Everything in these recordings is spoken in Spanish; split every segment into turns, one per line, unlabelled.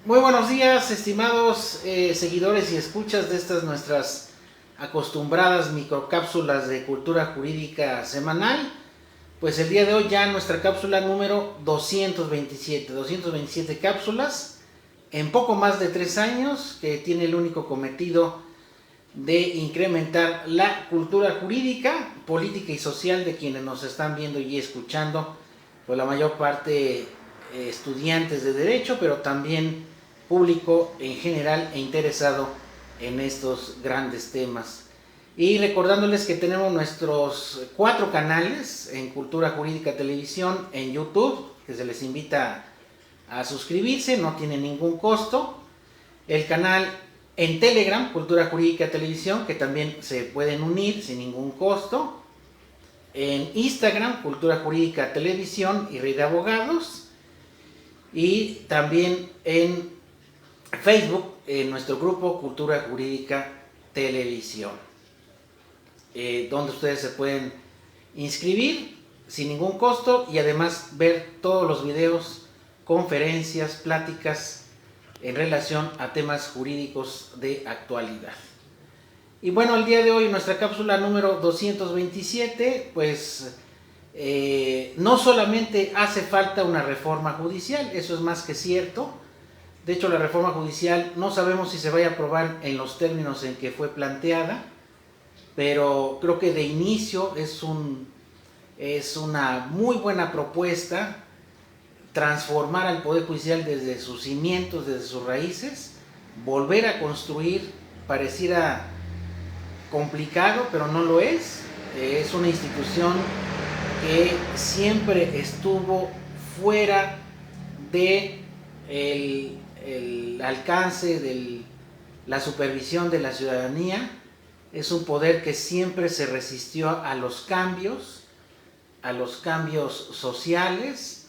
Muy buenos días, estimados seguidores y escuchas de estas nuestras acostumbradas microcápsulas de cultura jurídica semanal. Pues el día de hoy ya nuestra cápsula número 227 cápsulas en poco más de 3 años, que tiene el único cometido de incrementar la cultura jurídica, política y social de quienes nos están viendo y escuchando, pues la mayor parte estudiantes de derecho, pero también público en general e interesado en estos grandes temas. Y recordándoles que tenemos nuestros 4 canales en Cultura Jurídica Televisión en YouTube, que se les invita a suscribirse, no tiene ningún costo. El canal en Telegram, Cultura Jurídica Televisión, que también se pueden unir sin ningún costo. En Instagram, Cultura Jurídica Televisión y Red de Abogados. Y también en Facebook, en nuestro grupo Cultura Jurídica Televisión, donde ustedes se pueden inscribir sin ningún costo y además ver todos los videos, conferencias, pláticas en relación a temas jurídicos de actualidad. Y bueno, el día de hoy nuestra cápsula número 227, pues no solamente hace falta una reforma judicial, eso es más que cierto. De hecho, la reforma judicial no sabemos si se vaya a aprobar en los términos en que fue planteada, pero creo que de inicio es una muy buena propuesta transformar al Poder Judicial desde sus cimientos, desde sus raíces, volver a construir. Pareciera complicado, pero no lo es. Es una institución que siempre estuvo fuera de el alcance de la supervisión de la ciudadanía. Es un poder que siempre se resistió a los cambios sociales.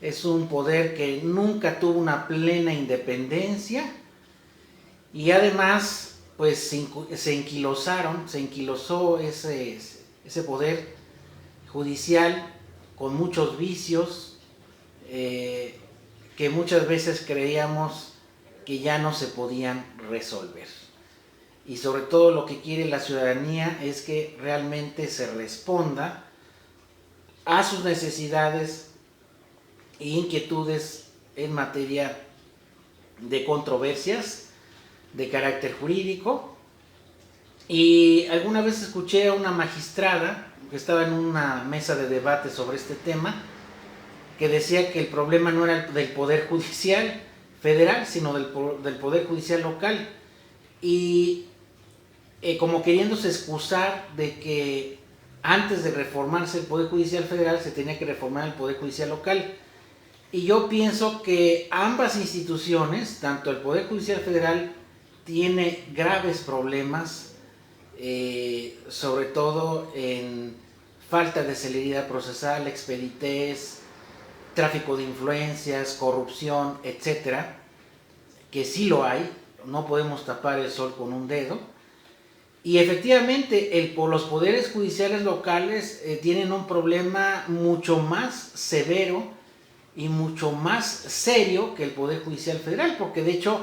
Es un poder que nunca tuvo una plena independencia y además pues se enquilosó ese poder judicial con muchos vicios que muchas veces creíamos que ya no se podían resolver. Y sobre todo lo que quiere la ciudadanía es que realmente se responda a sus necesidades e inquietudes en materia de controversias de carácter jurídico. Y alguna vez escuché a una magistrada que estaba en una mesa de debate sobre este tema, que decía que el problema no era del Poder Judicial federal, sino del Poder Judicial local. Y como queriéndose excusar de que antes de reformarse el Poder Judicial federal se tenía que reformar el Poder Judicial local. Y yo pienso que ambas instituciones, tanto el Poder Judicial federal tiene graves problemas, sobre todo en falta de celeridad procesal, expeditez, tráfico de influencias, corrupción, etcétera, que sí lo hay, no podemos tapar el sol con un dedo. Y efectivamente los poderes judiciales locales tienen un problema mucho más severo y mucho más serio que el Poder Judicial federal, porque de hecho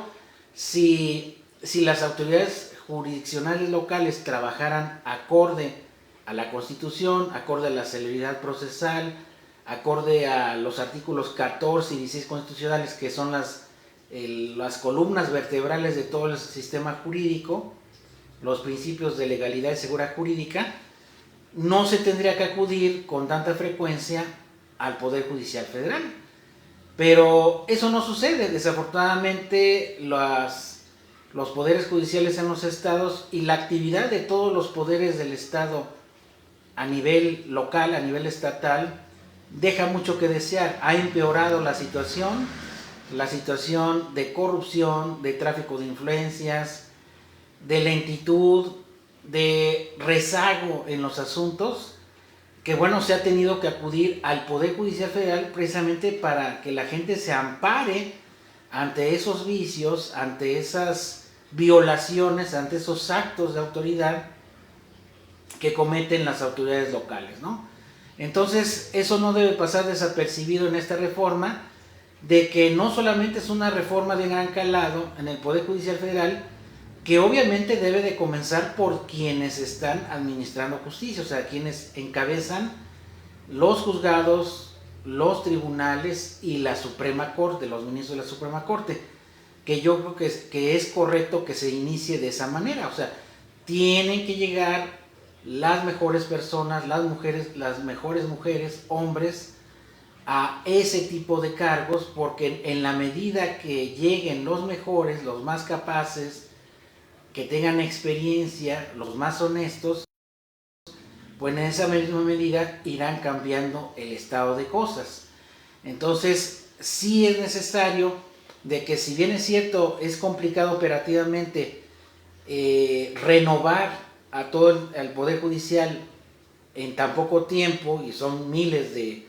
si las autoridades jurisdiccionales locales trabajaran acorde a la Constitución, acorde a la celeridad procesal, acorde a los artículos 14 y 16 constitucionales, que son las columnas vertebrales de todo el sistema jurídico, los principios de legalidad y seguridad jurídica, no se tendría que acudir con tanta frecuencia al Poder Judicial federal. Pero eso no sucede. Desafortunadamente los poderes judiciales en los estados y la actividad de todos los poderes del estado a nivel local, a nivel estatal, deja mucho que desear. Ha empeorado la situación de corrupción, de tráfico de influencias, de lentitud, de rezago en los asuntos, que bueno, se ha tenido que acudir al Poder Judicial federal precisamente para que la gente se ampare ante esos vicios, ante esas violaciones, ante esos actos de autoridad que cometen las autoridades locales, ¿no? Entonces, eso no debe pasar desapercibido en esta reforma, de que no solamente es una reforma de gran calado en el Poder Judicial Federal, que obviamente debe de comenzar por quienes están administrando justicia, o sea, quienes encabezan los juzgados, los tribunales y la Suprema Corte, los ministros de la Suprema Corte, que yo creo que es correcto que se inicie de esa manera, o sea, tienen que llegar las mejores personas, las mejores mujeres, hombres, a ese tipo de cargos, porque en la medida que lleguen los mejores, los más capaces, que tengan experiencia, los más honestos, pues en esa misma medida irán cambiando el estado de cosas. Entonces, sí es necesario de que, si bien es cierto, es complicado operativamente renovar a todo el Poder Judicial en tan poco tiempo, y son miles de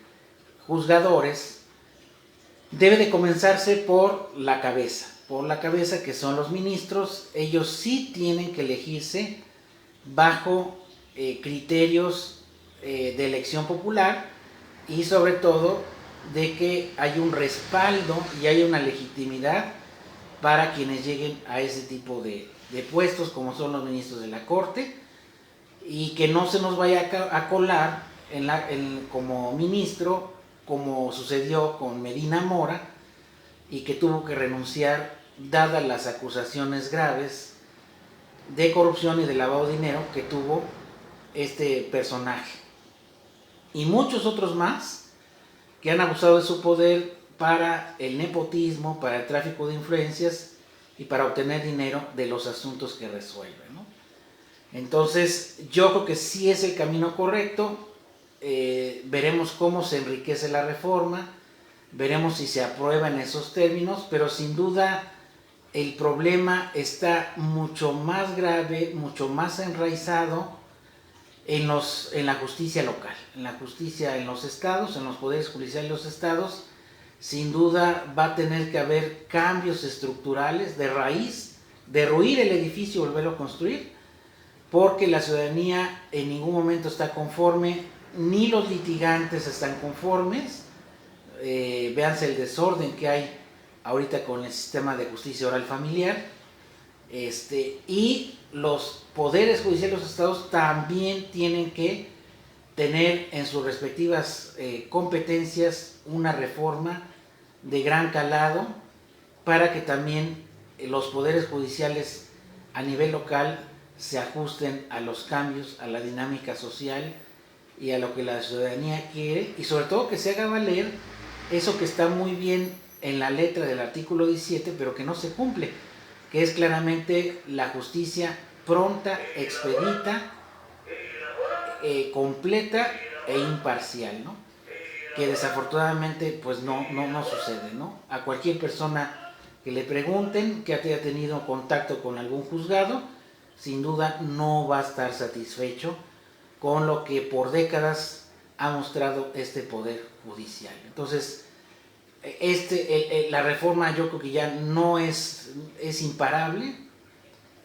juzgadores, debe de comenzarse por la cabeza que son los ministros. Ellos sí tienen que elegirse bajo criterios de elección popular, y sobre todo de que hay un respaldo y hay una legitimidad para quienes lleguen a ese tipo de puestos, como son los ministros de la Corte, y que no se nos vaya a colar como ministro, como sucedió con Medina Mora, y que tuvo que renunciar dadas las acusaciones graves de corrupción y de lavado de dinero que tuvo este personaje, y muchos otros más que han abusado de su poder para el nepotismo, para el tráfico de influencias y para obtener dinero de los asuntos que resuelven, ¿no? Entonces, yo creo que sí es el camino correcto. Veremos cómo se enriquece la reforma, veremos si se aprueba en esos términos, pero sin duda el problema está mucho más grave, mucho más enraizado en la justicia local, en la justicia en los estados, en los poderes judiciales de los estados. Sin duda va a tener que haber cambios estructurales de raíz, derruir el edificio y volverlo a construir, porque la ciudadanía en ningún momento está conforme, ni los litigantes están conformes. Véanse el desorden que hay ahorita con el sistema de justicia oral familiar, y los poderes judiciales de los estados también tienen que tener en sus respectivas competencias una reforma de gran calado, para que también los poderes judiciales a nivel local se ajusten a los cambios, a la dinámica social y a lo que la ciudadanía quiere, y sobre todo que se haga valer eso que está muy bien en la letra del artículo 17, pero que no se cumple, que es claramente la justicia pronta, expedita, completa e imparcial, ¿no? Que desafortunadamente pues no sucede, ¿no? A cualquier persona que le pregunten que haya tenido contacto con algún juzgado, sin duda no va a estar satisfecho con lo que por décadas ha mostrado este poder judicial. Entonces, la reforma yo creo que ya no es imparable,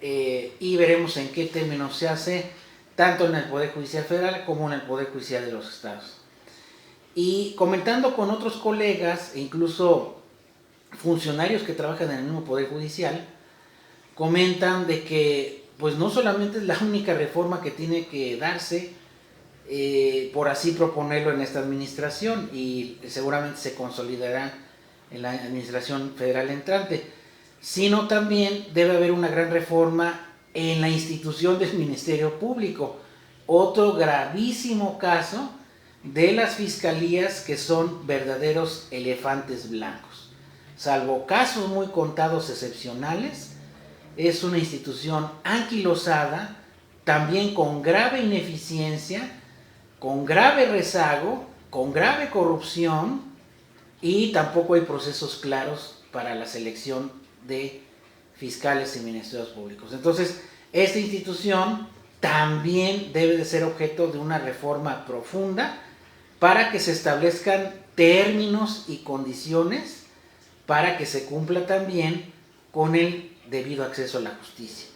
y veremos en qué términos se hace, tanto en el Poder Judicial Federal como en el Poder Judicial de los estados. Y comentando con otros colegas, e incluso funcionarios que trabajan en el mismo Poder Judicial, comentan de que pues no solamente es la única reforma que tiene que darse, por así proponerlo, en esta administración, y seguramente se consolidará en la administración federal entrante, sino también debe haber una gran reforma en la institución del Ministerio Público. Otro gravísimo caso de las fiscalías, que son verdaderos elefantes blancos. Salvo casos muy contados excepcionales, es una institución anquilosada, también con grave ineficiencia, con grave rezago, con grave corrupción, y tampoco hay procesos claros para la selección de fiscales y ministerios públicos. Entonces, esta institución también debe de ser objeto de una reforma profunda, para que se establezcan términos y condiciones para que se cumpla también con el debido acceso a la justicia,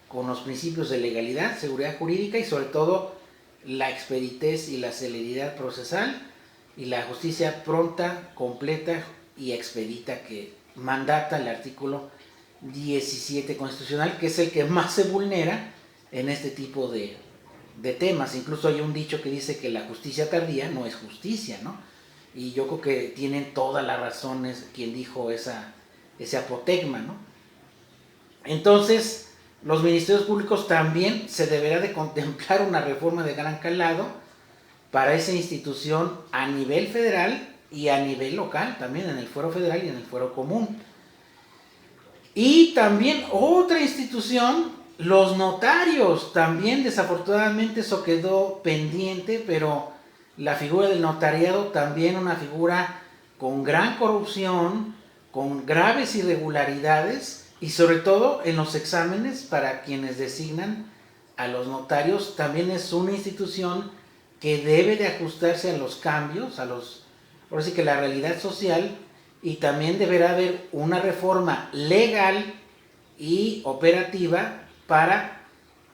con los principios de legalidad, seguridad jurídica y sobre todo la expeditez y la celeridad procesal, y la justicia pronta, completa y expedita que mandata el artículo 17 constitucional, que es el que más se vulnera en este tipo de temas. Incluso hay un dicho que dice que la justicia tardía no es justicia, ¿no? Y yo creo que tienen todas las razones quien dijo ese apotegma, ¿no? Entonces, los ministerios públicos también se deberá de contemplar una reforma de gran calado para esa institución a nivel federal y a nivel local, también en el fuero federal y en el fuero común. Y también otra institución, los notarios, también desafortunadamente eso quedó pendiente, pero la figura del notariado también una figura con gran corrupción, con graves irregularidades y sobre todo en los exámenes para quienes designan a los notarios, también es una institución que debe de ajustarse a los cambios, ahora sí que la realidad social, y también deberá haber una reforma legal y operativa para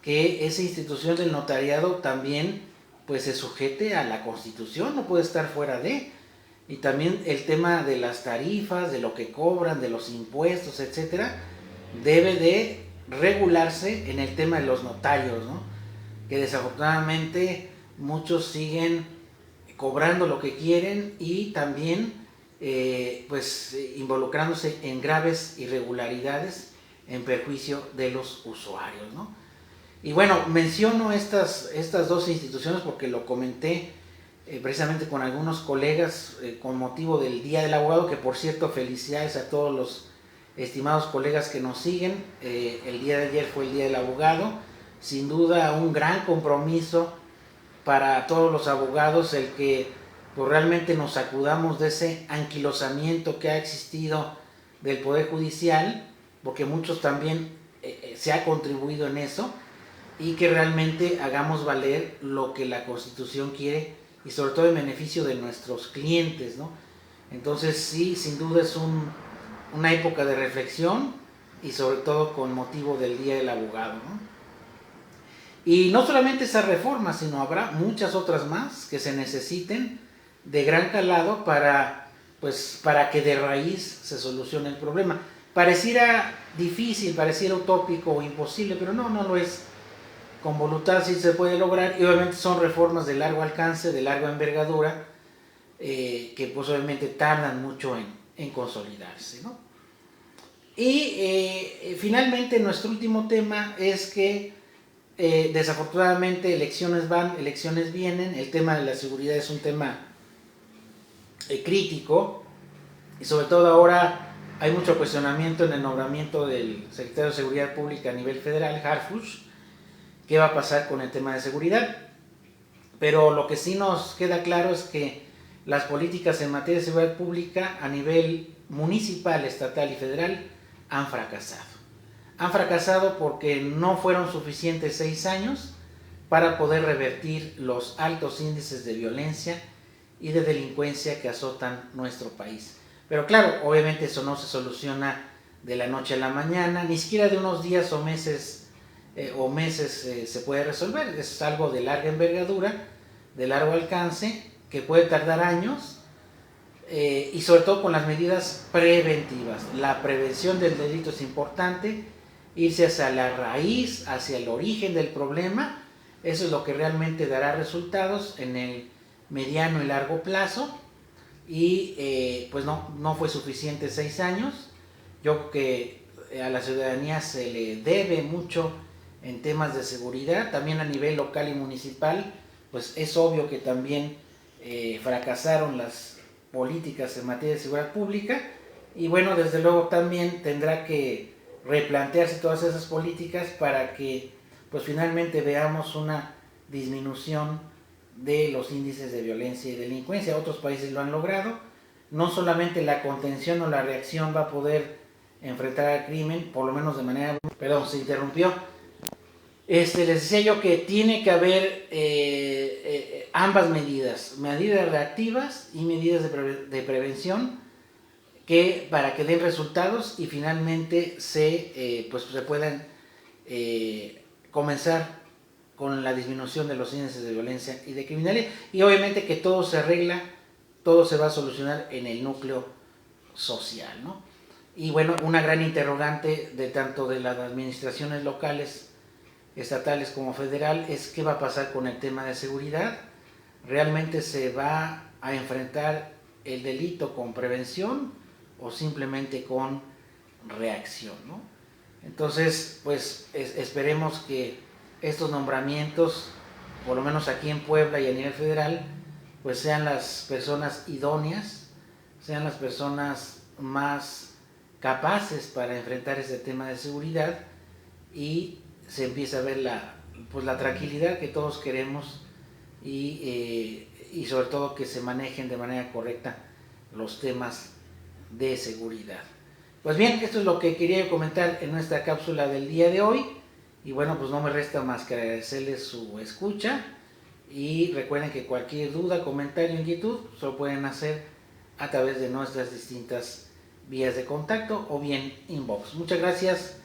que esa institución del notariado también pues se sujete a la Constitución, no puede estar fuera de. Y también el tema de las tarifas, de lo que cobran, de los impuestos, etcétera, debe de regularse en el tema de los notarios, ¿no? Que desafortunadamente muchos siguen cobrando lo que quieren y también involucrándose en graves irregularidades en perjuicio de los usuarios, ¿no? Y bueno, menciono estas dos instituciones porque lo comenté precisamente con algunos colegas con motivo del Día del Abogado, que por cierto felicidades a todos los estimados colegas que nos siguen. El día de ayer fue el Día del Abogado, sin duda un gran compromiso para todos los abogados el que pues, realmente nos sacudamos de ese anquilosamiento que ha existido del Poder Judicial, porque muchos también se ha contribuido en eso, y que realmente hagamos valer lo que la Constitución quiere y sobre todo en beneficio de nuestros clientes, ¿no? Entonces sí, sin duda es una época de reflexión y sobre todo con motivo del Día del Abogado, ¿no? Y no solamente esas reformas, sino habrá muchas otras más que se necesiten de gran calado para que de raíz se solucione el problema. Pareciera difícil, pareciera utópico o imposible, pero no lo es. Con voluntad sí se puede lograr y obviamente son reformas de largo alcance, de larga envergadura, que pues obviamente tardan mucho en consolidarse, ¿no? Y finalmente nuestro último tema es que desafortunadamente elecciones van, elecciones vienen, el tema de la seguridad es un tema crítico y sobre todo ahora hay mucho cuestionamiento en el nombramiento del secretario de Seguridad Pública a nivel federal, Harfuch. ¿Qué va a pasar con el tema de seguridad? Pero lo que sí nos queda claro es que las políticas en materia de seguridad pública a nivel municipal, estatal y federal han fracasado. Han fracasado porque no fueron suficientes 6 años para poder revertir los altos índices de violencia y de delincuencia que azotan nuestro país. Pero claro, obviamente eso no se soluciona de la noche a la mañana, ni siquiera de unos días o meses se puede resolver. Es algo de larga envergadura, de largo alcance, que puede tardar años y sobre todo con las medidas preventivas. La prevención del delito es importante, irse hacia la raíz, hacia el origen del problema. Eso es lo que realmente dará resultados en el mediano y largo plazo. Y pues no fue suficiente 6 años. Yo creo que a la ciudadanía se le debe mucho en temas de seguridad, también a nivel local y municipal, pues es obvio que también fracasaron las políticas en materia de seguridad pública y bueno, desde luego también tendrá que replantearse todas esas políticas para que pues finalmente veamos una disminución de los índices de violencia y delincuencia. Otros países lo han logrado, no solamente la contención o la reacción va a poder enfrentar al crimen, por lo menos de manera... Perdón, se interrumpió. Les decía yo que tiene que haber ambas medidas reactivas y medidas de prevención para que den resultados y finalmente se puedan comenzar con la disminución de los índices de violencia y de criminalidad y obviamente que todo se arregla, todo se va a solucionar en el núcleo social, ¿no? Y bueno, una gran interrogante de tanto de las administraciones locales, estatales como federal, es qué va a pasar con el tema de seguridad. ¿Realmente se va a enfrentar el delito con prevención o simplemente con reacción, ¿no? Entonces, pues esperemos que estos nombramientos, por lo menos aquí en Puebla y a nivel federal, pues sean las personas idóneas, sean las personas más capaces para enfrentar este tema de seguridad y se empieza a ver pues la tranquilidad que todos queremos y sobre todo que se manejen de manera correcta los temas de seguridad. Pues bien, esto es lo que quería comentar en nuestra cápsula del día de hoy y bueno, pues no me resta más que agradecerles su escucha y recuerden que cualquier duda, comentario, inquietud se lo pueden hacer a través de nuestras distintas vías de contacto o bien inbox. Muchas gracias